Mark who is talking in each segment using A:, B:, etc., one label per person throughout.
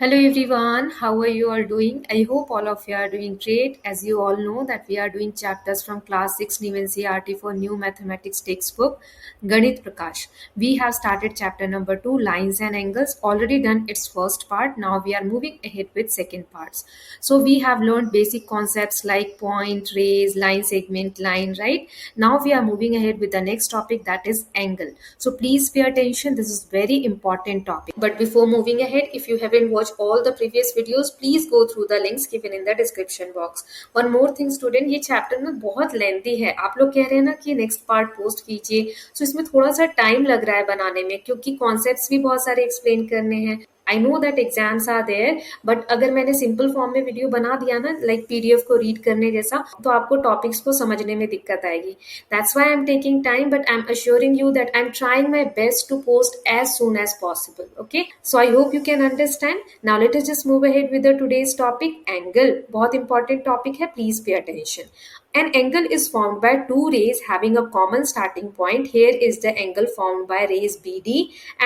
A: Hello everyone, how are you all doing? I hope all of you are doing great. As you all know that we are doing chapters from class 6 New NCERT for new mathematics textbook Ganit Prakash. We have started chapter number 2 lines and angles, already done its first part. Now we are moving ahead with second parts. So we have learned basic concepts like point, rays, line segment, line, right? Now we are moving ahead with the next topic, that is angle. So please pay attention, this is very important topic. But before moving ahead, if you haven't watched all the previous videos, please go through the links given in the description box. One more thing student, ये chapter ना बहुत lengthy है. आप लोग कह रहे हैं ना कि नेक्स्ट पार्ट पोस्ट कीजिए, सो इसमें थोड़ा सा टाइम लग रहा है बनाने में, क्योंकि कॉन्सेप्ट्स भी बहुत सारे एक्सप्लेन करने हैं. I know that exams are there, but अगर मैंने सिंपल फॉर्म में वीडियो बना दिया ना, लाइक पीडीएफ को रीड करने जैसा, तो आपको टॉपिक्स को समझने में दिक्कत आएगी. That's why I am taking time, but I am assuring you that I am trying my best to post as soon as possible. Okay, so I hope you can understand. Now let us just move ahead with the today's topic, angle. बहुत important topic है, please pay attention. An angle is formed by two rays having a common starting point. Here is the angle formed by rays BD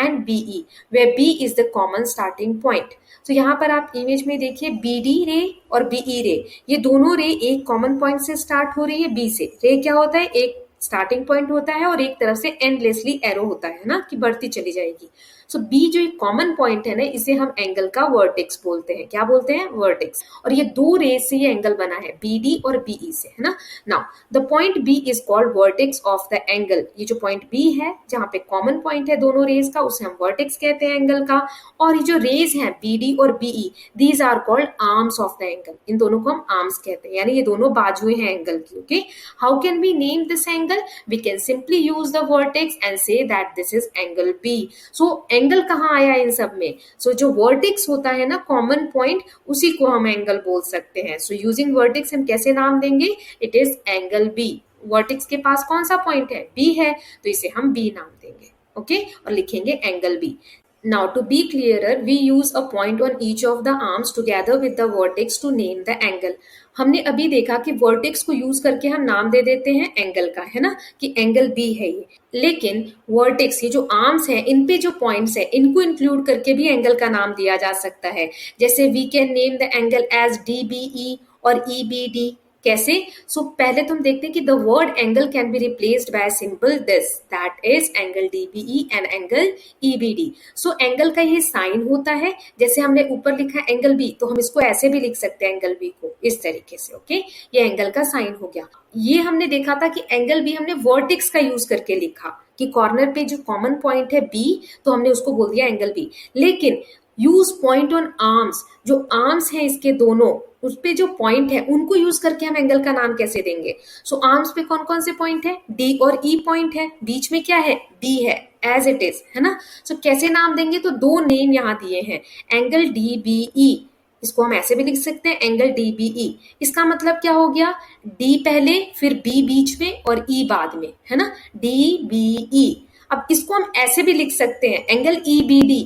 A: and BE, where B is the common starting point. So यहाँ पर आप image में देखिए BD रे और BE रे, ये दोनों रे एक कॉमन पॉइंट से स्टार्ट हो रही है B से. रे क्या होता है, एक स्टार्टिंग पॉइंट होता है और एक तरफ से एंडलेसली एरो होता है ना, कि बढ़ती चली जाएगी. सो बी जो एक कॉमन पॉइंट है ना, इसे हम एंगल का वर्टेक्स बोलते हैं. क्या बोलते हैं? वर्टेक्स. और ये दो रेज से ये एंगल बना है, BD और BE से, है ना. Now the point B is called vertex of the angle. ये जो पॉइंट B है जहाँ पे कॉमन पॉइंट है दोनों रेज का, उसे हम वर्टेक्स कहते हैं एंगल का. और ये जो रेज हैं BD और BE, these are called arms of the angle. इन दोनों को हम आर्म्स कहते हैं, यानी ये दोनों बाजुएं हैं एंगल की. Okay, how can we name this angle? We can simply use the vertex and say that this is angle B. So angle कहाँ आया इन सब में? सो जो वर्टेक्स होता है ना, कॉमन पॉइंट, उसी को हम एंगल बोल सकते हैं. सो यूजिंग वर्टेक्स हम कैसे नाम देंगे? It is angle B. Vertex के पास कौन सा पॉइंट है? B है, तो इसे हम B नाम देंगे. ओके, और लिखेंगे angle B. Now to be clearer, we use a point on each of the arms together with the vertex to name the angle. हमने अभी देखा कि वर्टेक्स को यूज करके हम नाम दे देते हैं एंगल का, है ना, कि एंगल B है ये. लेकिन वर्टेक्स, ये जो आर्म्स हैं, इन पे जो पॉइंट्स हैं, इनको इंक्लूड करके भी एंगल का नाम दिया जा सकता है. जैसे we can name the angle as DBE और EBD. कैसे? सो पहले तुम देखते हैं कि the word angle can be replaced by simple this, that is angle DBE and angle EBD. So angle का ये साइन होता है, जैसे हमने ऊपर लिखा एंगल B, तो हम इसको ऐसे भी लिख सकते हैं एंगल B को, इस तरीके से. ओके, ये एंगल का साइन हो गया. ये हमने देखा था कि एंगल B हमने वर्टेक्स का यूज करके लिखा, कि कॉर्नर पे जो कॉमन पॉइंट है B, तो हमने उसको बोल दिया एंगल B. लेकिन यूज पॉइंट ऑन आर्म्स, जो आर्म्स हैं इसके दोनों, उस पे जो पॉइंट है उनको यूज करके हम एंगल का नाम कैसे देंगे? सो आर्म्स पे कौन कौन से पॉइंट है? D और E पॉइंट है, बीच में क्या है? B है, एज इट इज, है ना. सो कैसे नाम देंगे? तो दो नेम यहाँ दिए हैं, एंगल DBE. इसको हम ऐसे भी लिख सकते हैं, एंगल DBE. इसका मतलब क्या हो गया? D पहले, फिर B बीच में और E बाद में, है ना, DBE. अब इसको हम ऐसे भी लिख सकते हैं, एंगल EBD.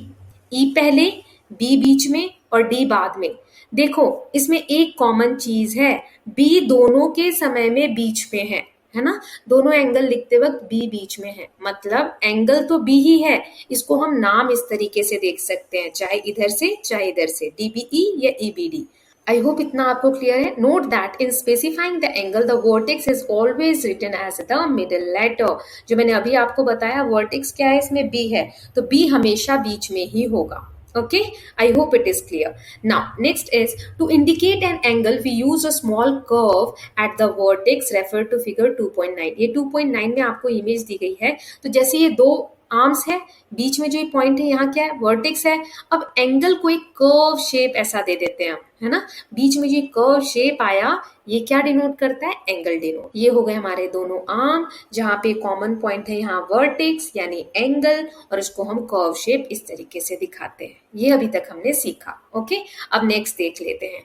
A: E पहले, B बीच में और D बाद में. देखो इसमें एक कॉमन चीज है, B दोनों के समय में बीच में है ना. दोनों एंगल लिखते वक्त B बीच में है, मतलब एंगल तो B ही है. इसको हम नाम इस तरीके से देख सकते हैं, चाहे इधर से चाहे इधर से, DBE या EBD. आई होप इतना आपको क्लियर है. Note that in specifying the angle the vertex is always written as the middle letter. जो मैंने अभी आपको बताया, वर्टेक्स क्या है, इसमें B है, तो B हमेशा बीच में ही होगा. Okay, I hope it is clear. Now, next is to indicate an angle, we use a small curve at the vertex. Refer to figure 2.9. ये 2.9 में आपको इमेज दी गई है. तो जैसे ये दो आर्म्स है, बीच में जो ये पॉइंट है, यहाँ क्या है? वर्टेक्स है. अब एंगल को एक कर्व शेप ऐसा दे देते हैं, है ना. बीच में जो कर्व शेप आया, ये क्या डिनोट करता है? Angle denote. ये हो गए हमारे दोनों आर्म, जहां पे कॉमन पॉइंट है यहाँ वर्टेक्स यानी एंगल, और इसको हम कर्व शेप इस तरीके से दिखाते हैं. ये अभी तक हमने सीखा. ओके, अब नेक्स्ट देख लेते हैं.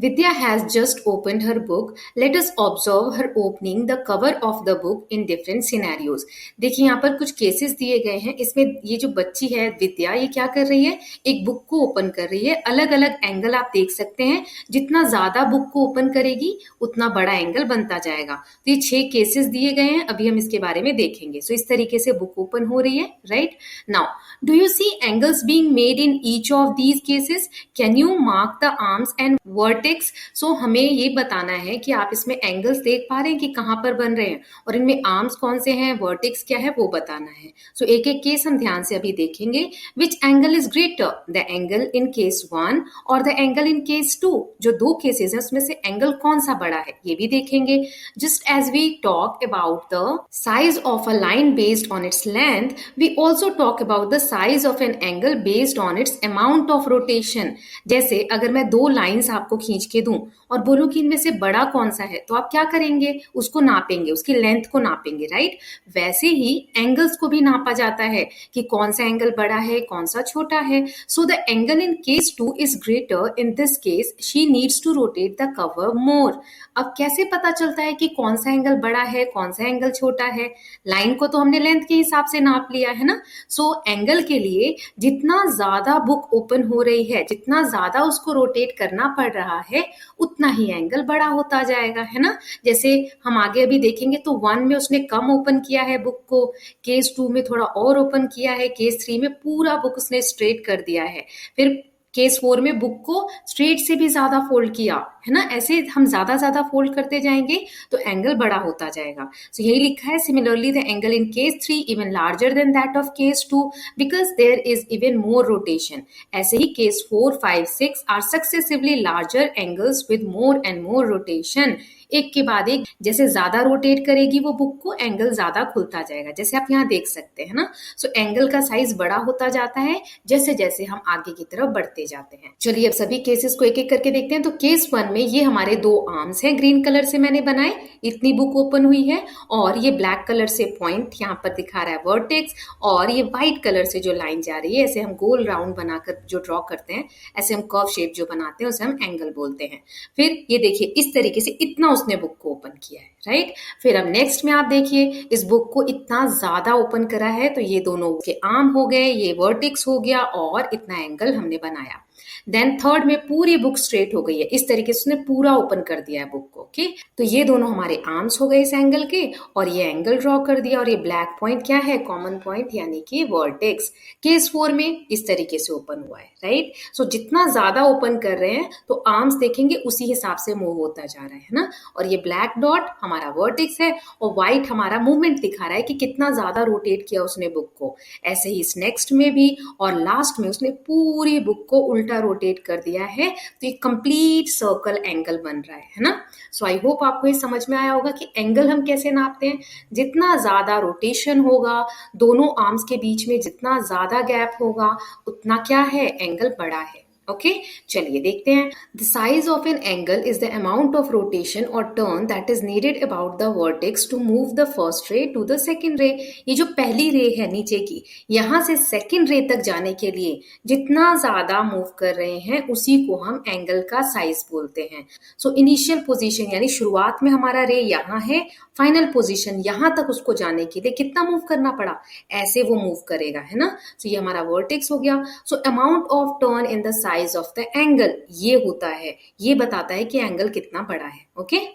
A: Vidya has just opened her book. Let us observe her opening the cover of the book in different scenarios. देखिए यहाँ पर कुछ केसेस दिए गए हैं. इसमें ये जो बच्ची है विद्या, ये क्या कर रही है? एक बुक को ओपन कर रही है. अलग अलग एंगल आप देख सकते सकते हैं जितना ज्यादा बुक को ओपन करेगी उतना बड़ा एंगल बनता जाएगा। तो ये 6 केसेस दिए गए हैं, अभी हम इसके बारे में देखेंगे। सो इस तरीके से बुक ओपन हो रही है, right. Now do you see angles being made in each of these cases? Can you mark the arms and vertex? So हमें ये बताना है कि आप इसमें एंगल्स देख पा रहे हैं कि कहां पर बन रहे हैं और इनमें आर्म्स कौन से हैं, वर्टेक्स क्या है, वो बताना है। सो एक एक केस हम ध्यान से अभी देखेंगे। Which angle is greater, the angle in case 1 और द एंगल इन केस 2? जो 2 केसेस हैं उसमें से एंगल कौन सा बड़ा है ये भी देखेंगे। Just as we talk about the size of a line based on its length, we also talk about the size of an angle based on its amount of rotation. जैसे अगर मैं 2 लाइन्स आपको खींच के दूं और बोलूं कि इनमें से बड़ा कौन सा है, तो आप क्या करेंगे, उसको नापेंगे, उसकी लेंथ को नापेंगे, राइट। वैसे ही एंगल्स को भी नापा जाता है कि कौन सा एंगल बड़ा है कौन सा छोटा है। So the angle in case 2 is greater, in this case she needs to rotate the cover more. अब कैसे पता चलता है कि कौन सा एंगल बड़ा है कौन सा एंगल छोटा है? लाइन को तो हमने लेंथ के हिसाब से नाप लिया है ना। सो एंगल के लिए जितना ज्यादा बुक ओपन हो रही है, जितना ज्यादा उसको रोटेट करना पड़ रहा है, उतना ही एंगल बड़ा होता जाएगा, है ना। जैसे हम आगे अभी देखेंगे तो 1 में उसने कम ओपन किया है बुक को, केस 2 में थोड़ा और ओपन किया है, केस 3 में पूरा बुक उसने स्ट्रेट कर दिया है, फिर केस 4 में बुक को स्ट्रेट से भी ज्यादा फोल्ड किया, है ना। ऐसे हम ज्यादा फोल्ड करते जाएंगे तो एंगल बड़ा होता जाएगा। सो यही लिखा है, similarly the angle in case 3 even larger than that of case 2 because there is even more rotation. ऐसे ही case 4, 5, 6 are successively larger angles with more and more rotation. एक के बाद एक जैसे ज्यादा रोटेट करेगी वो बुक को, एंगल ज्यादा खुलता जाएगा, जैसे आप यहाँ देख सकते हैं ना। सो एंगल का साइज बड़ा होता जाता है जैसे जैसे हम आगे की तरफ बढ़ते जाते हैं। चलिए अब सभी केसेस को एक एक करके देखते हैं। तो केस 1 में ये हमारे 2 आर्म्स हैं, ग्रीन कलर से मैंने बनाए, इतनी बुक ओपन हुई है, और ये ब्लैक कलर से पॉइंट यहाँ पर दिखा रहा है वर्टेक्स, और ये व्हाइट कलर से जो लाइन जा रही है, ऐसे हम गोल राउंड बनाकर जो ड्रॉ करते हैं, ऐसे हम कर्व शेप जो बनाते हैं उसे हम एंगल बोलते हैं। फिर ये देखिए इस तरीके से इतना उसने बुक को ओपन किया है, राइट। फिर अब नेक्स्ट में आप देखिए इस बुक को इतना ज्यादा ओपन करा है, तो ये दोनों के आर्म हो गए, ये वर्टेक्स हो गया, और इतना एंगल हमने बनाया। देन थर्ड में पूरी बुक स्ट्रेट हो गई है, इस तरीके से उसने पूरा ओपन कर दिया है बुक को, ओके। तो ये दोनों हमारे आर्म्स हो गए इस एंगल के, और ये एंगल ड्रॉ कर दिया, और ये ब्लैक पॉइंट क्या है, कॉमन पॉइंट यानी कि वर्टेक्स। केस 4 में इस तरीके से ओपन हुआ है, राइट। सो जितना ज्यादा ओपन कर रहे हैं तो आर्म्स देखेंगे उसी हिसाब से मूव होता जा रहा है ना। और ये ब्लैक डॉट हमारा वर्टेक्स है, और व्हाइट हमारा मूवमेंट दिखा रहा है कि कितना ज्यादा रोटेट किया उसने बुक को। ऐसे ही इस नेक्स्ट में भी, और लास्ट में उसने पूरी बुक को उल्टा रोटेट कर दिया है, तो ये कंप्लीट सर्कल एंगल बन रहा है ना। सो आई होप आपको ये समझ में आया होगा कि एंगल हम कैसे नापते हैं। जितना ज्यादा रोटेशन होगा, दोनों आर्म्स के बीच में जितना ज्यादा गैप होगा, उतना क्या है, एंगल बड़ा है, ओके। चलिए देखते हैं। The size of an angle is the amount of rotation और turn that is needed about the vertex to move the first ray to the second ray. ये जो पहली रे है नीचे की, यहां से सेकेंड रे तक जाने के लिए जितना ज्यादा मूव कर रहे हैं उसी को हम एंगल का साइज बोलते हैं। सो इनिशियल पोजीशन यानी शुरुआत में हमारा रे यहाँ है, फाइनल पोजीशन यहां तक उसको जाने के लिए कितना मूव करना पड़ा, ऐसे वो मूव करेगा, है ना। सो ये हमारा वर्टेक्स हो गया। So amount of turn in the size of the angle, ये होता है, ये बताता है कि एंगल कितना बड़ा है, ओके।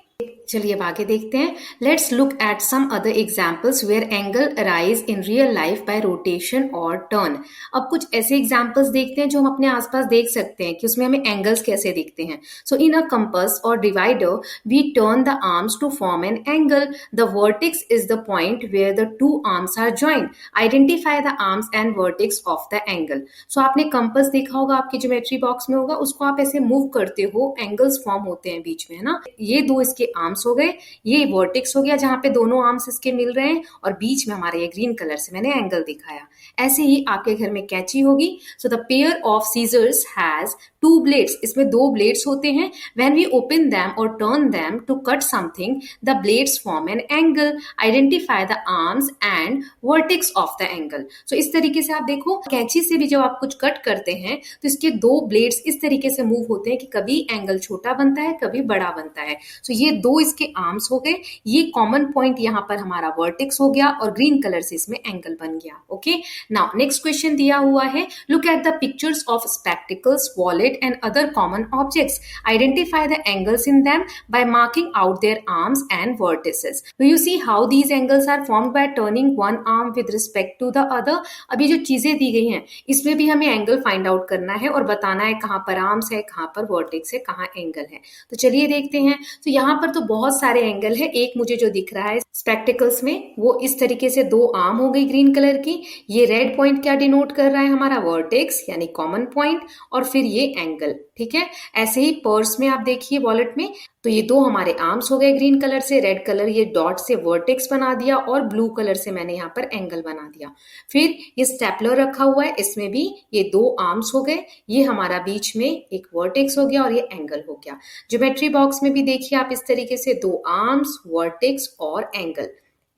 A: चलिए अब आगे देखते हैं। Let's look at some other examples where angle arise in real life by rotation और टर्न। अब कुछ ऐसे एग्जाम्पल्स देखते हैं जो हम अपने आसपास देख सकते हैं कि उसमें हमें एंगल्स कैसे दिखते हैं। सो इन अ कंपास और divider we turn the arms to form an angle. The vertex is the point where the 2 arms are joint. Identify the arms and vertex of the angle. So आपने compass देखा होगा, आपके geometry box में होगा, उसको आप ऐसे move करते हो, एंगल्स फॉर्म होते हैं बीच में, है ना। ये 2 इसके आर्म्स हो गए, ये वर्टेक्स हो गया जहां पे दोनों आर्म्स इसके मिल रहे हैं, और बीच में हमारे ये ग्रीन कलर से मैंने एंगल दिखाया। ऐसे ही आपके घर में कैंची होगी। So the pair of scissors has 2 blades. इसमें 2 ब्लेड्स होते हैं। व्हेन वी ओपन देम और turn them to cut something, the blades form an angle. Identify the arms and vertex of the angle. So इस तरीके से आप देखो, कैंची से भी जब आप कुछ कट करते हैं तो इसके 2 ब्लेड्स इस तरीके से मूव होते हैं कि कभी एंगल छोटा बनता है, कभी बड़ा बनता है। सो ये दो इसके आर्म्स हो गए, ये कॉमन पॉइंट यहाँ पर हमारा वर्टेक्स हो गया और ग्रीन कलर से इसमें एंगल बन गया। ओके, नाउ नेक्स्ट क्वेश्चन दिया हुआ है, look at the pictures of spectacles, wallet and other common objects, identify the angles in them by marking out their arms and vertices. Do you see how these angles are formed by turning one arm with respect to the other. अब ये जो चीजें दी गई हैं इसमें भी हमें angle find out करना है और बताना है कहाँ पर आर्म्स है, कहाँ पर वर्टेक्स है, कहाँ एंगल है। तो चलिए देखते हैं। तो यहाँ पर तो बहुत सारे एंगल है, एक मुझे जो दिख रहा है स्पेक्टिकल्स में वो इस तरीके से दो आर्म हो गई ग्रीन कलर की, ये रेड पॉइंट क्या डिनोट कर रहा है हमारा वर्टेक्स यानी कॉमन पॉइंट, और फिर ये एंगल। ठीक है, ऐसे ही पर्स में आप देखिए वॉलेट में, तो ये दो हमारे आर्म्स हो गए ग्रीन कलर से, रेड कलर ये डॉट से वर्टेक्स बना दिया और ब्लू कलर से मैंने यहाँ पर एंगल बना दिया। फिर ये स्टेपलर रखा हुआ है, इसमें भी ये दो आर्म्स हो गए, ये हमारा बीच में एक वर्टेक्स हो गया और ये एंगल हो गया। ज्योमेट्री बॉक्स में भी देखिए आप इस तरीके से दो आर्म्स, वर्टेक्स और एंगल।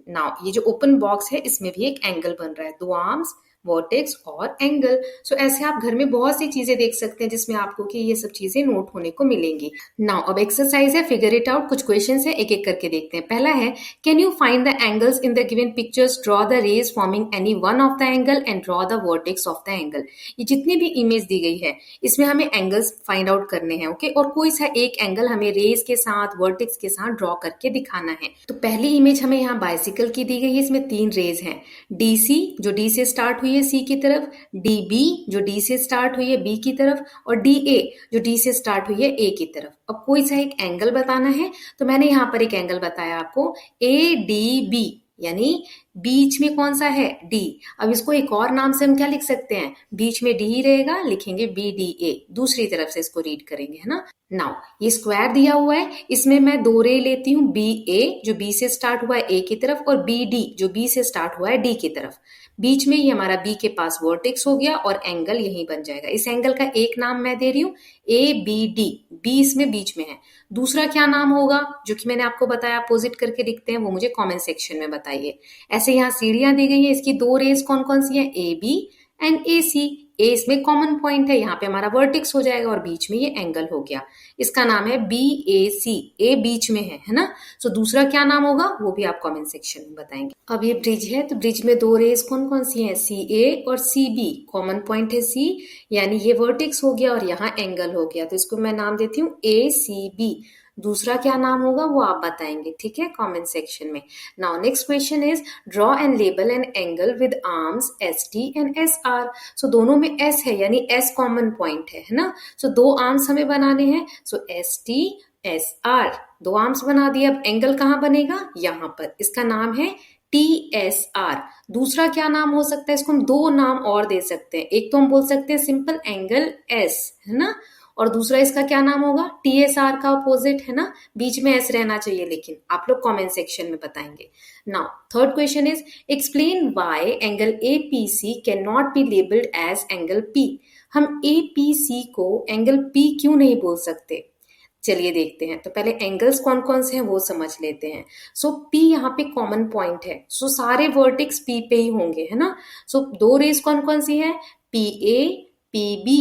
A: नाउ ये जो ओपन बॉक्स है इसमें भी एक एंगल बन रहा है, दो आर्म्स, वर्टेक्स और एंगल। सो ऐसे आप घर में बहुत सी चीजें देख सकते हैं जिसमें आपको कि ये सब चीजें नोट होने को मिलेंगी। नाउ अब एक्सरसाइज है, फिगर इट आउट। कुछ क्वेश्चंस है, एक एक करके देखते हैं। पहला है, can you find the angles in the given pictures, draw the rays forming any one of the angle and draw the vertex of the angle. ये जितनी भी इमेज दी गई है इसमें हमें एंगल्स फाइंड आउट करने हैं। ओके, और कोई सा एक एंगल हमें रेज के साथ, वर्टेक्स के साथ ड्रॉ करके दिखाना है। तो पहली इमेज हमें यहाँ बाइसिकल की दी गई है, इसमें तीन रेज हैं, DC जो D से स्टार्ट हुई है C की तरफ, DB जो D से स्टार्ट हुई है B की तरफ, और DA जो D से स्टार्ट हुई है A की तरफ। अब कोई सा एक एंगल बताना है, तो मैंने यहाँ पर एक एंगल बताया आपको ADB, यानी बीच में कौन सा है D। अब इसको एक और नाम से हम क्या लिख सकते हैं, बीच में D ही रहेगा, लिखेंगे BDA, दूसरी तरफ से इसको रीड करेंगे, है ना। नाउ ये स्क्वायर दिया हुआ है, इसमें मैं दो रे लेती हूँ, BA जो B से स्टार्ट हुआ है A की तरफ और BD जो B से स्टार्ट हुआ है D की तरफ। बीच में ये हमारा B के पास वर्टेक्स हो गया और एंगल यहीं बन जाएगा। इस एंगल का एक नाम मैं दे रही हूँ ABD, B इसमें बीच में है। दूसरा क्या नाम होगा जो कि मैंने आपको बताया अपोजिट करके लिखते हैं, वो मुझे कमेंट सेक्शन में बताइए। ऐसे यहाँ सीढ़ियां दी गई है, इसकी दो रेज कौन कौन सी है, AB एंड AC। ए इसमें कॉमन पॉइंट है, यहाँ पे हमारा वर्टेक्स हो जाएगा और बीच में ये एंगल हो गया, इसका नाम है BAC, ए बीच में है ना। सो दूसरा क्या नाम होगा वो भी आप कमेंट सेक्शन में बताएंगे। अब ये ब्रिज है, तो ब्रिज में दो रेज कौन कौन सी हैं, CA और CB, कॉमन पॉइंट है C, यानी ये वर्टेक्स हो गया और यहाँ एंगल हो गया, तो इसको मैं नाम देती हूँ ACB। दूसरा क्या नाम होगा वो आप बताएंगे, ठीक है, कमेंट सेक्शन में। Now next question is, draw and label an angle with arms ST and SR। सो दोनों में S है यानी S कॉमन पॉइंट है ना। सो दो आर्म्स हमें बनाने हैं, सो ST SR, दो आर्म्स बना दिए। अब एंगल कहाँ बनेगा, यहाँ पर, इसका नाम है TSR। दूसरा क्या नाम हो सकता है, इसको हम दो नाम और दे सकते हैं, एक तो हम बोल सकते हैं सिंपल एंगल S, है ना, और दूसरा इसका क्या नाम होगा, TSR का अपोजिट, है ना, बीच में S रहना चाहिए, लेकिन आप लोग कमेंट सेक्शन में बताएंगे। Now third question is, explain why angle APC can not be labelled as angle P। हम APC को एंगल P क्यों नहीं बोल सकते, चलिए देखते हैं। तो पहले एंगल्स कौन कौन से हैं वो समझ लेते हैं। सो P यहाँ पे कॉमन पॉइंट है, सो सारे वर्टेक्स P पे ही होंगे, है ना। सो दो रेज कौन कौन सी है, PA PB।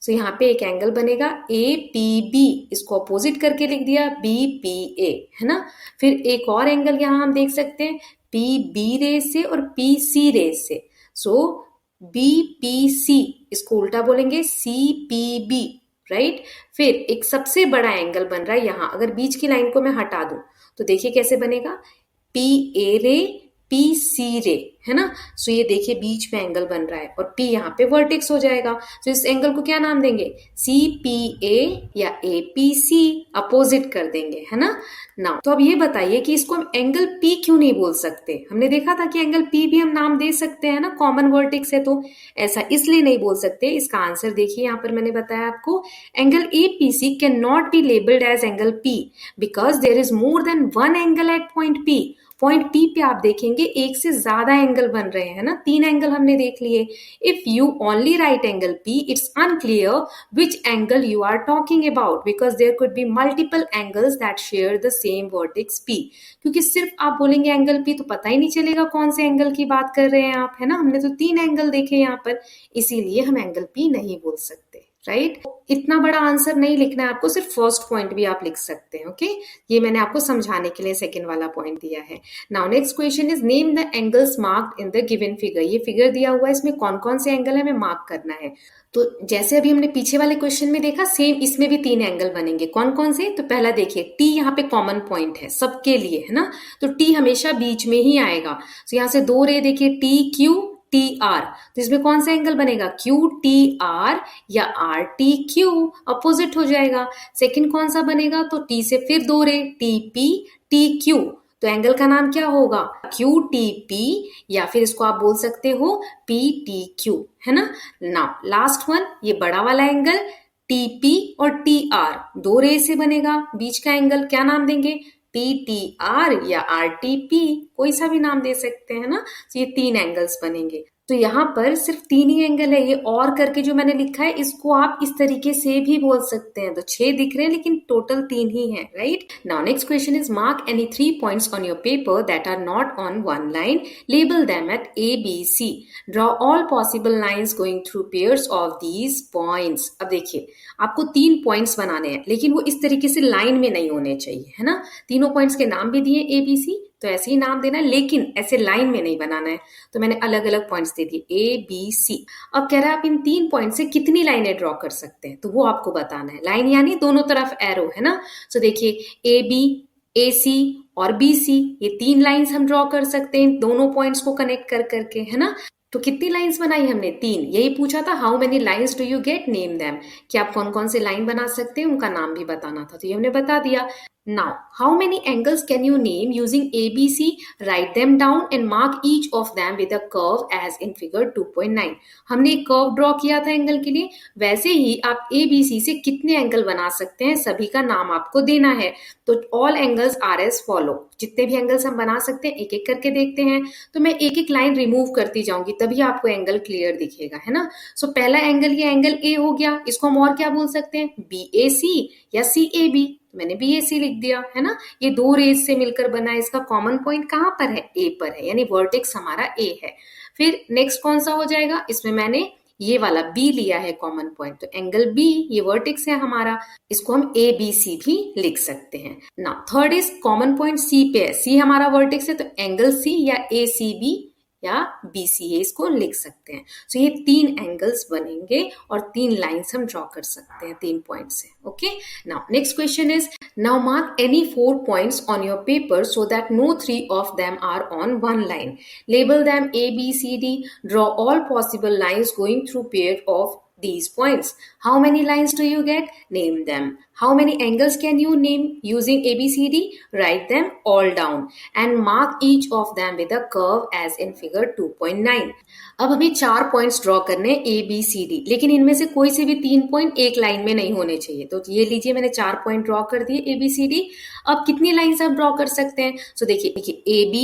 A: सो यहाँ पे एक एंगल बनेगा APB, इसको अपोजिट करके लिख दिया BPA, है ना। फिर एक और एंगल यहाँ हम देख सकते हैं PB रेज से और PC रेज से, सो BPC, इसको उल्टा बोलेंगे CPB, राइट। फिर एक सबसे बड़ा एंगल बन रहा है यहाँ, अगर बीच की लाइन को मैं हटा दूं तो देखिए कैसे बनेगा, PA रे PC रे, है ना। सो ये देखिए बीच में एंगल बन रहा है और P यहाँ पे वर्टेक्स हो जाएगा, तो इस एंगल को क्या नाम देंगे, CPA या APC, अपोजिट कर देंगे, है ना। ना तो अब ये बताइए कि इसको हम एंगल P क्यों नहीं बोल सकते। हमने देखा था कि एंगल P भी हम नाम दे सकते हैं ना, कॉमन वर्टेक्स है, तो ऐसा इसलिए नहीं बोल सकते। इसका आंसर देखिए यहाँ पर मैंने बताया आपको, angle APC can not be labelled as angle P because there is more than one angle at point P। Point P पे आप देखेंगे एक से ज्यादा एंगल बन रहे हैं ना, तीन एंगल हमने देख लिए। If you only write angle P, it's unclear which angle you are talking about because there could be multiple angles that share the same vertex P। क्योंकि सिर्फ आप बोलेंगे एंगल P तो पता ही नहीं चलेगा कौन से एंगल की बात कर रहे हैं आप, है ना। हमने तो तीन एंगल देखे यहाँ पर, इसीलिए हम एंगल P नहीं बोल सकते। राइट। इतना बड़ा आंसर नहीं लिखना है आपको, सिर्फ फर्स्ट पॉइंट भी आप लिख सकते हैं। ओके, ये मैंने आपको समझाने के लिए सेकंड वाला पॉइंट दिया है। Now next question is name the angles marked in the given figure. ये फिगर दिया हुआ है, इसमें कौन कौन से एंगल है हमें मार्क करना है। तो जैसे अभी हमने पीछे वाले क्वेश्चन में देखा, सेम इसमें भी 3 एंगल बनेंगे। कौन कौन से? तो पहला देखिए, टी यहाँ पे कॉमन पॉइंट है सबके लिए, है ना, तो टी हमेशा बीच में ही आएगा। तो यहाँ से 2 रे देखिए, टी क्यू टी आर, तो इसमें कौन सा एंगल बनेगा? क्यू टी आर या आर टी क्यू, अपोजिट हो जाएगा। सेकंड कौन सा बनेगा? तो टी से फिर 2 रे, टी पी टी क्यू, तो एंगल का नाम क्या होगा? क्यू टी पी, या फिर इसको आप बोल सकते हो पी टी क्यू, है ना। नाउ लास्ट वन, ये बड़ा वाला एंगल टी पी और टी आर 2 रे से बनेगा। बीच का एंगल क्या नाम देंगे? टी टी आर या आर टी पी, कोई सा भी नाम दे सकते हैं ना। तो ये 3 एंगल्स बनेंगे। तो यहाँ पर सिर्फ 3 ही एंगल है। ये और करके जो मैंने लिखा है, इसको आप इस तरीके से भी बोल सकते हैं। तो 6 दिख रहे हैं, लेकिन टोटल 3 ही है, right. Now next question is mark any 3 points on your paper that are not on one line, label them at A B C, draw all possible lines going through pairs of these points. अब देखिए, आपको 3 points बनाने हैं, लेकिन वो इस तरीके से लाइन में नहीं होने चाहिए, है ना। तीनों पॉइंट्स के नाम भी दिए ए बी सी, तो ऐसे ही नाम देना है, लेकिन ऐसे लाइन में नहीं बनाना है। तो मैंने अलग अलग पॉइंट्स दे दिए ए बी सी। अब कह रहा है आप इन 3 पॉइंट से कितनी लाइनें ड्रॉ कर सकते हैं, तो वो आपको बताना है। लाइन यानी दोनों तरफ एरो, है ना। तो देखिए, ए बी, ए सी और बी सी, ये 3 लाइन्स हम ड्रॉ कर सकते हैं दोनों पॉइंट्स को कनेक्ट कर करके, है ना। तो कितनी लाइंस बनाई हमने? 3। यही पूछा था, how many lines do you get, name them, कि आप कौन कौन से लाइन बना सकते हैं, उनका नाम भी बताना था। तो ये हमने बता दिया। Now, how many angles can you name using ABC? Write them down and mark each of them with a curve as in figure 2.9. हमने एक कर्व ड्रॉ किया था एंगल के लिए, वैसे ही आप ABC से कितने एंगल बना सकते हैं, सभी का नाम आपको देना है। तो all angles are as follow, जितने भी एंगल्स हम बना सकते हैं एक एक करके देखते हैं। तो मैं एक एक लाइन रिमूव करती जाऊंगी, तभी आपको एंगल क्लियर दिखेगा, है ना। सो पहला एंगल, ये एंगल ए हो गया, इसको हम और क्या बोल सकते हैं? BAC या CAB। मैंने BAC लिख दिया, है ना। ये 2 रेज से मिलकर बना है, इसका कॉमन पॉइंट कहाँ पर है? A पर है, यानी वर्टेक्स हमारा A है। फिर नेक्स्ट कौन सा हो जाएगा? इसमें मैंने ये वाला B लिया है कॉमन पॉइंट, तो एंगल B, ये वर्टेक्स है हमारा, इसको हम ABC भी लिख सकते हैं। Now third is common point C पे है, C हमारा वर्टेक्स है, तो एंगल C या ACB या BCA इसको लिख सकते हैं। सो ये 3 एंगल्स बनेंगे और 3 लाइंस हम ड्रॉ कर सकते हैं 3 पॉइंट से। Okay, now next question is, now mark any 4 points on your paper so that no 3 of them are on one line, label them A B C D, draw all possible lines going through pair of these points. How many lines do you get? Name them. How many angles can you name using ABCD? Write them all down and mark each of them with a curve as in figure 2.9. अब हमें 4 points draw करने हैं ABCD, लेकिन इनमें से कोई से भी 3 पॉइंट एक लाइन में नहीं होने चाहिए। तो ये लीजिए, मैंने 4 पॉइंट ड्रॉ कर दिए ABCD। अब कितनी लाइंस आप ड्रॉ कर सकते हैं? तो देखिए AB,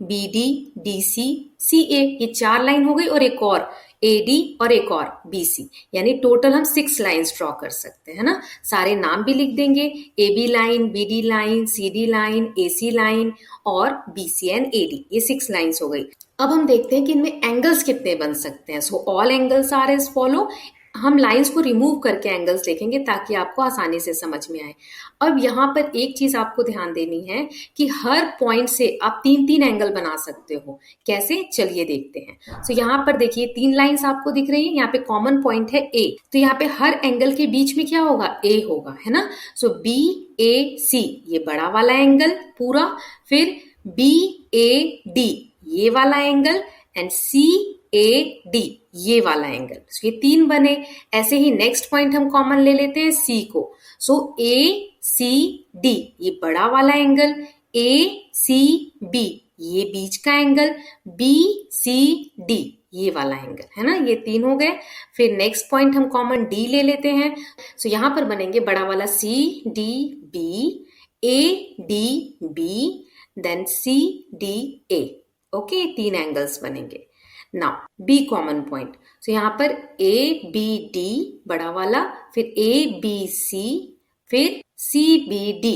A: BD, DC, CA, ये 4 लाइन हो गई, और एक और AD और एक और BC, यानी टोटल हम 6 लाइंस ड्रॉ कर सकते हैं ना। सारे नाम भी लिख देंगे, AB line, BD line, CD line, AC line और BC एंड AD, ये 6 लाइंस हो गई। अब हम देखते हैं कि इनमें एंगल्स कितने बन सकते हैं। So all angles are as follow. हम लाइंस को रिमूव करके एंगल्स देखेंगे ताकि आपको आसानी से समझ में आए। अब यहाँ पर एक चीज आपको ध्यान देनी है कि हर पॉइंट से आप 3-3 एंगल बना सकते हो। कैसे? चलिए देखते हैं। सो यहाँ पर देखिए 3 लाइंस आपको दिख रही है, यहाँ पे कॉमन पॉइंट है A, तो यहाँ पे हर एंगल के बीच में क्या होगा? A होगा, है ना। सो BAC, ये बड़ा वाला एंगल पूरा, फिर BAD, ये वाला एंगल, एंड CAD, ये वाला एंगल। ये 3 बने। ऐसे ही नेक्स्ट पॉइंट हम कॉमन ले लेते हैं C को। सो ACD, ये बड़ा वाला एंगल, ACB, ये बीच का एंगल, BCD, ये वाला एंगल, है ना। ये 3 हो गए। फिर नेक्स्ट पॉइंट हम कॉमन D ले लेते हैं। सो यहां पर बनेंगे बड़ा वाला CDB, ADB, then CDA। Okay, 3 angles बनेंगे। नाउ B कॉमन पॉइंट, तो यहाँ पर ABD बड़ा वाला, फिर ABC, फिर CBD।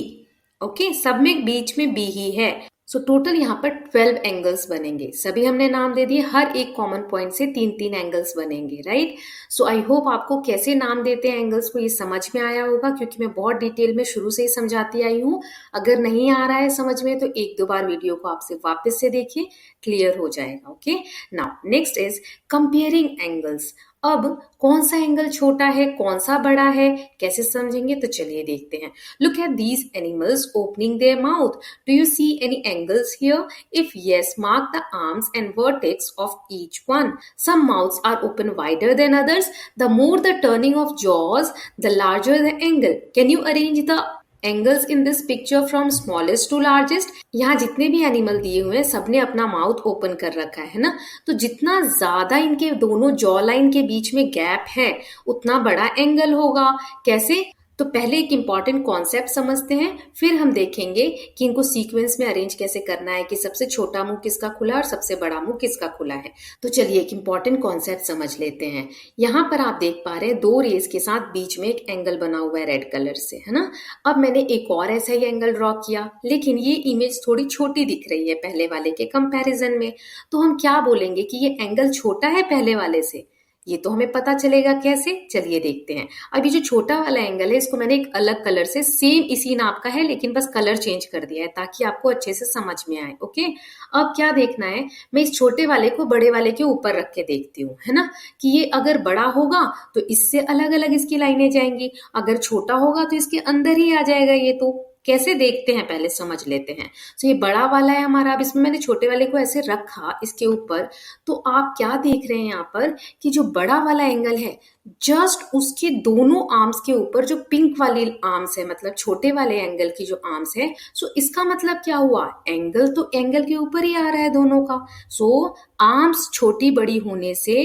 A: ओके, सब में बीच में B ही है। सो टोटल यहाँ पर 12 एंगल्स बनेंगे। सभी हमने नाम दे दिए, हर एक कॉमन पॉइंट से 3-3 एंगल्स बनेंगे, राइट। सो आई होप आपको कैसे नाम देते हैं एंगल्स को ये समझ में आया होगा, क्योंकि मैं बहुत डिटेल में शुरू से ही समझाती आई हूँ। अगर नहीं आ रहा है समझ में तो एक दो बार वीडियो को आपसे वापस से देखिए, क्लियर हो जाएगा। Okay, now next is comparing angles. अब कौन सा एंगल छोटा है, कौन सा बड़ा है, कैसे समझेंगे, तो चलिए देखते हैं। Look at these animals opening their mouth. Do you see any angles here? If yes, mark the arms and vertex of each one. Some mouths are open wider than others. The more the turning of jaws, the larger the angle. Can you arrange the angles in this picture from smallest to largest? यहाँ जितने भी animal दिए हुए हैं सबने अपना mouth open कर रखा है ना, तो जितना ज्यादा इनके दोनों जॉ लाइन के बीच में गैप है उतना बड़ा एंगल होगा। कैसे? तो पहले एक इंपॉर्टेंट कॉन्सेप्ट समझते हैं, फिर हम देखेंगे कि इनको सीक्वेंस में अरेंज कैसे करना है, कि सबसे छोटा मुंह किसका खुला है और सबसे बड़ा मुंह किसका खुला है। तो चलिए एक इंपॉर्टेंट कॉन्सेप्ट समझ लेते हैं। यहाँ पर आप देख पा रहे हैं दो रेस के साथ बीच में एक एंगल बना हुआ है रेड कलर से, है ना। अब मैंने एक और ऐसा ही एंगल ड्रॉ किया, लेकिन ये इमेज थोड़ी छोटी दिख रही है पहले वाले के कंपैरिजन में। तो हम क्या बोलेंगे कि ये एंगल छोटा है पहले वाले से? ये तो हमें पता चलेगा कैसे, चलिए देखते हैं। अब ये जो छोटा वाला एंगल है इसको मैंने एक अलग कलर से, सेम इसी नाप का है लेकिन बस कलर चेंज कर दिया है ताकि आपको अच्छे से समझ में आए। ओके, अब क्या देखना है, मैं इस छोटे वाले को बड़े वाले के ऊपर रख के देखती हूँ, है ना, कि ये अगर बड़ा होगा तो इससे अलग अलग इसकी लाइनें जाएंगी, अगर छोटा होगा तो इसके अंदर ही आ जाएगा। ये तो कैसे देखते हैं पहले समझ लेते हैं। तो ये बड़ा वाला है हमारा, अब इसमें मैंने छोटे वाले को ऐसे रखा इसके ऊपर, तो आप क्या देख रहे हैं यहाँ पर कि जो बड़ा वाला एंगल है जस्ट उसके दोनों आर्म्स के ऊपर जो पिंक वाली आर्म्स है, मतलब छोटे वाले एंगल की जो आर्म्स है, सो इसका मतलब क्या हुआ, एंगल तो एंगल के ऊपर ही आ रहा है दोनों का। सो आर्म्स छोटी बड़ी होने से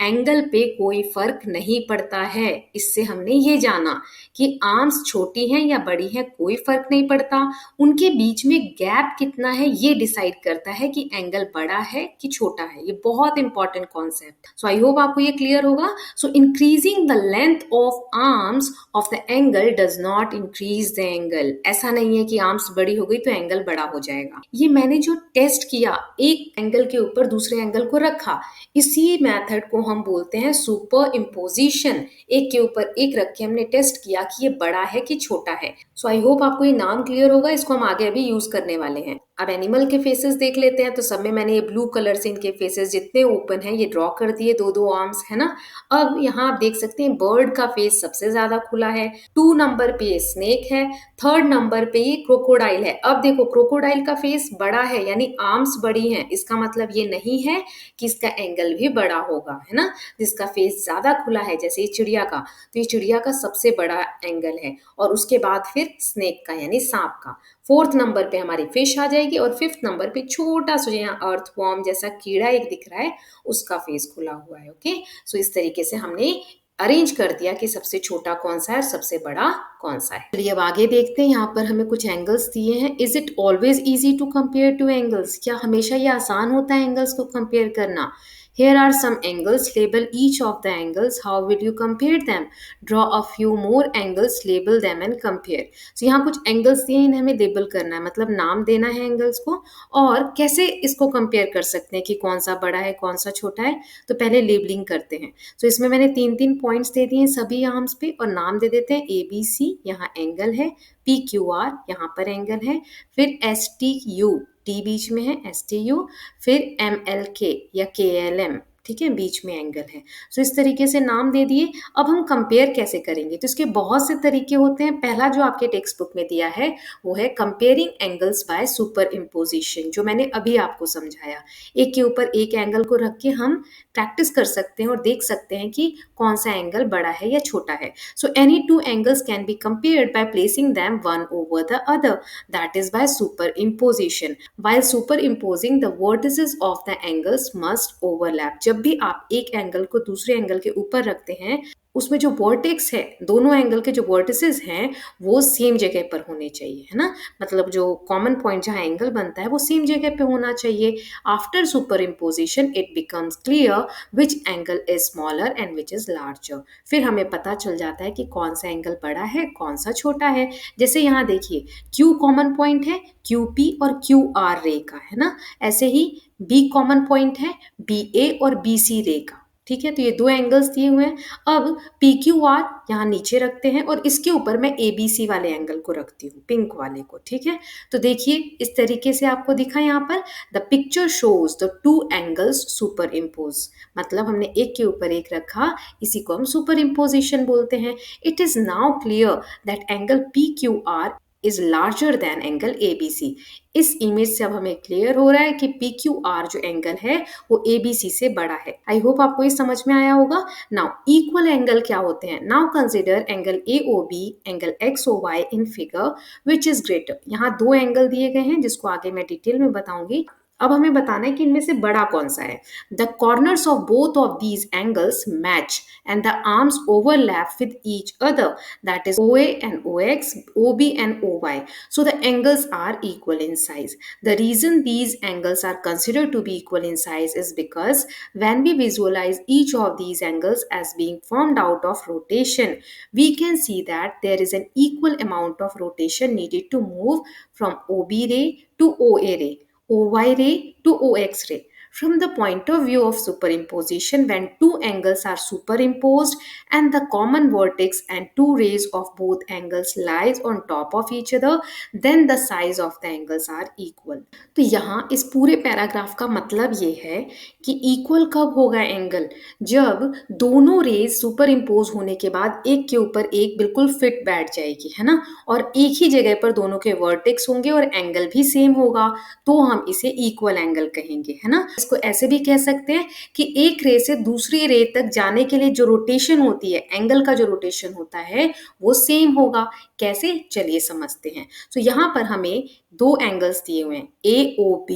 A: एंगल पे कोई फर्क नहीं पड़ता है। इससे हमने ये जाना कि आर्म्स छोटी हैं या बड़ी हैं कोई फर्क नहीं पड़ता, उनके बीच में गैप कितना है ये डिसाइड करता है कि एंगल बड़ा है कि छोटा है। ये बहुत important concept. So I hope आपको ये क्लियर होगा। सो increasing the length of arms of the angle does not increase the angle. ऐसा नहीं है कि आर्म्स बड़ी हो गई तो एंगल बड़ा हो जाएगा। ये मैंने जो टेस्ट किया, एक एंगल के ऊपर दूसरे एंगल को रखा, इसी मेथड को हम बोलते हैं सुपर इम्पोजिशन। एक के ऊपर एक रख के हमने टेस्ट किया कि ये बड़ा है कि छोटा है। सो आई होप आपको ये नाम क्लियर होगा, इसको हम आगे अभी यूज करने वाले हैं। अब एनिमल के फेसेस देख लेते हैं। तो सब में मैंने ये ब्लू कलर से इनके फेसेस जितने ओपन हैं ये ड्रॉ कर दिए, दो दो आर्म्स, है ना। अब यहाँ आप देख सकते हैं बर्ड का फेस सबसे ज्यादा खुला है, 2 नंबर पे ये स्नेक है, 3rd नंबर पे ये क्रोकोडाइल है। अब देखो क्रोकोडाइल का फेस बड़ा है यानी आर्म्स बड़ी हैं, इसका मतलब ये नहीं है कि इसका एंगल भी बड़ा होगा, है ना। जिसका फेस ज्यादा खुला है जैसे चिड़िया का, तो ये चिड़िया का सबसे बड़ा एंगल है, और उसके बाद फिर स्नेक का यानी सांप का। 4th नंबर पे हमारी फिश आ जाएगी, और 5th नंबर पे छोटा सा यहाँ अर्थवॉर्म जैसा कीड़ा एक दिख रहा है, उसका फेस खुला हुआ है। ओके, सो इस तरीके से हमने अरेंज कर दिया कि सबसे छोटा कौन सा है और सबसे बड़ा कौन सा है। चलिए अब आगे देखते हैं। यहाँ पर हमें कुछ एंगल्स दिए हैं। Is it always easy to compare two angles? क्या हमेशा ये आसान होता है एंगल्स को कंपेयर करना? Here are some angles. Label each of the angles. How will you compare them? Draw a few more angles. Label them and compare. So यहाँ कुछ एंगल्स दिए, इन्हें हमें लेबल करना है, मतलब नाम देना है एंगल्स को, और कैसे इसको कंपेयर कर सकते हैं कि कौन सा बड़ा है कौन सा छोटा है। तो पहले लेबलिंग करते हैं। तो इसमें मैंने 3-3 पॉइंट्स दे दिए सभी आर्म्स पे, और नाम दे देते हैं ABC, यहाँ एंगल है, PQR यहाँ पर एंगल है, फिर STU, टी बीच में है, STU, फिर MLK या KLM, ठीक है, बीच में एंगल है। सो इस तरीके से नाम दे दिए। अब हम कंपेयर कैसे करेंगे? तो इसके बहुत से तरीके होते हैं। पहला जो आपके टेक्स्ट बुक में दिया है वो है comparing angles by super imposition, जो मैंने अभी आपको समझाया। एक के ऊपर एक एंगल को रख के हम प्रैक्टिस कर सकते हैं और देख सकते हैं कि कौन सा एंगल बड़ा है या छोटा है। So any two angles can be compared by placing them one over the other, that is by super imposition. While superimposing, the vertices of the angles must overlap. जब भी आप एक एंगल को दूसरे एंगल के ऊपर रखते हैं उसमें जो वर्टेक्स है, दोनों एंगल के जो वर्टिसेस हैं वो सेम जगह पर होने चाहिए, है ना। मतलब जो कॉमन पॉइंट जहाँ एंगल बनता है वो सेम जगह पे होना चाहिए। After super imposition it becomes clear which angle is smaller and which is larger. फिर हमें पता चल जाता है कि कौन सा एंगल बड़ा है कौन सा छोटा है। जैसे यहाँ देखिए Q कॉमन पॉइंट है QP और QR रे का, है ना। ऐसे ही B कॉमन पॉइंट है BA और BC रे का। ठीक है, तो ये दो एंगल्स दिए हुए हैं। अब PQR यहाँ नीचे रखते हैं और इसके ऊपर मैं ABC वाले एंगल को रखती हूँ, पिंक वाले को। ठीक है, तो देखिए इस तरीके से आपको दिखा यहाँ पर, the picture shows the two angles super impose. मतलब हमने एक के ऊपर एक रखा, इसी को हम सुपर इम्पोजिशन बोलते हैं। It is now clear that angle PQR is larger than angle ABC। इस इमेज से अब हमें क्लियर हो रहा है कि PQR जो एंगल है वो ABC से बड़ा है। आई होप आपको ये समझ में आया होगा। नाउ इक्वल एंगल क्या होते हैं? Now consider angle AOB, angle XOY in figure which is greater. यहाँ दो एंगल दिए गए हैं जिसको आगे मैं डिटेल में बताऊंगी। अब हमें बताना है कि इनमें से बड़ा कौन सा है। The corners of both of these angles match and the arms overlap with each other, that is OA and OX, OB and OY. So the angles are equal in size. The reason these angles are considered to be equal in size is because when we visualize each of these angles as being formed out of rotation, we can see that there is an equal amount of rotation needed to move from OB ray to OA ray, OY ray to OX ray. From the point of view of superimposition, when two angles are superimposed and the common vertex and two rays of both angles lies on top of each other, then the size of the angles are equal. तो यहाँ इस पूरे paragraph का मतलब ये है कि equal कब होगा एंगल? जब दोनों रेज सुपर इम्पोज होने के बाद एक के ऊपर एक बिल्कुल फिट बैठ जाएगी, है ना, और एक ही जगह पर दोनों के वर्टेक्स होंगे और एंगल भी सेम होगा, तो हम इसे इक्वल एंगल कहेंगे, है ना। इसको ऐसे भी कह सकते हैं कि एक रे से दूसरी रे तक जाने के लिए जो रोटेशन होती है, एंगल का जो रोटेशन होता है वो सेम होगा। कैसे, चलिए समझते हैं। तो यहाँ पर हमें दो एंगल्स दिए हुए हैं AOB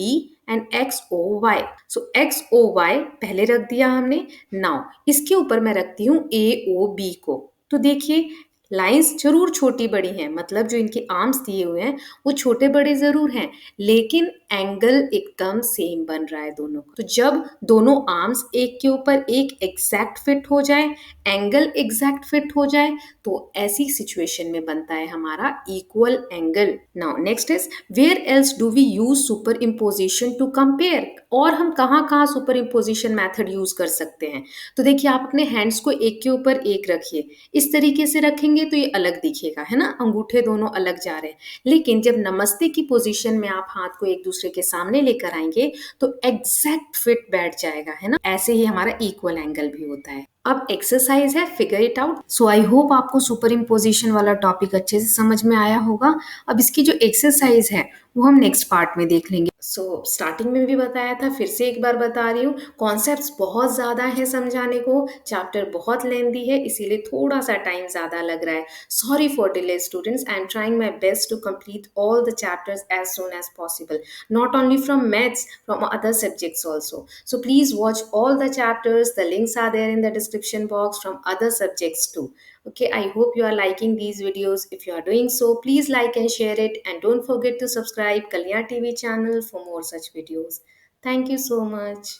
A: and XOY। So XOY पहले रख दिया हमने। नाउ इसके ऊपर मैं रखती हूँ AOB को। तो देखिए लाइंस जरूर छोटी बड़ी हैं, मतलब जो इनके आर्म्स दिए हुए हैं वो छोटे बड़े जरूर हैं, लेकिन एंगल एकदम सेम बन रहा है दोनों को। तो जब दोनों आर्म्स एक के ऊपर एक एग्जैक्ट फिट हो जाए, एंगल एग्जैक्ट फिट हो जाए, तो ऐसी सिचुएशन में बनता है हमारा equal angle. Now next is where else do we use superimposition to compare. और हम कहाँ कहाँ सुपर इम्पोजिशन मैथड यूज कर सकते हैं? तो देखिए आप अपने हैंड्स को एक के ऊपर एक रखिए, इस तरीके से रखेंगे तो ये अलग दिखेगा, है ना, अंगूठे दोनों अलग जा रहे हैं। लेकिन जब नमस्ते की पोजीशन में आप हाथ को एक दूसरे के सामने लेकर आएंगे तो एग्जैक्ट फिट बैठ जाएगा, है ना। ऐसे ही हमारा इक्वल एंगल भी होता है। अब एक्सरसाइज है figure it out. So I hope आपको सुपर इम्पोजिशन वाला टॉपिक अच्छे से समझ में आया होगा। अब इसकी जो एक्सरसाइज है वो हम नेक्स्ट पार्ट में देख लेंगे। सो स्टार्टिंग में भी बताया था, फिर से एक बार बता रही हूँ, कॉन्सेप्ट्स बहुत ज़्यादा है समझाने को, चैप्टर बहुत लेंदी है, इसीलिए थोड़ा सा टाइम ज़्यादा लग रहा है। Sorry for delay students, I am trying my best to complete all the chapters as soon as possible, not only from maths, from other subjects also. So please watch all the chapters, the links are there in the description box from other subjects too. Okay, I hope you are liking these videos. If you are doing so, please like and share it, and don't forget to subscribe Kalyan TV channel for more such videos. Thank you so much.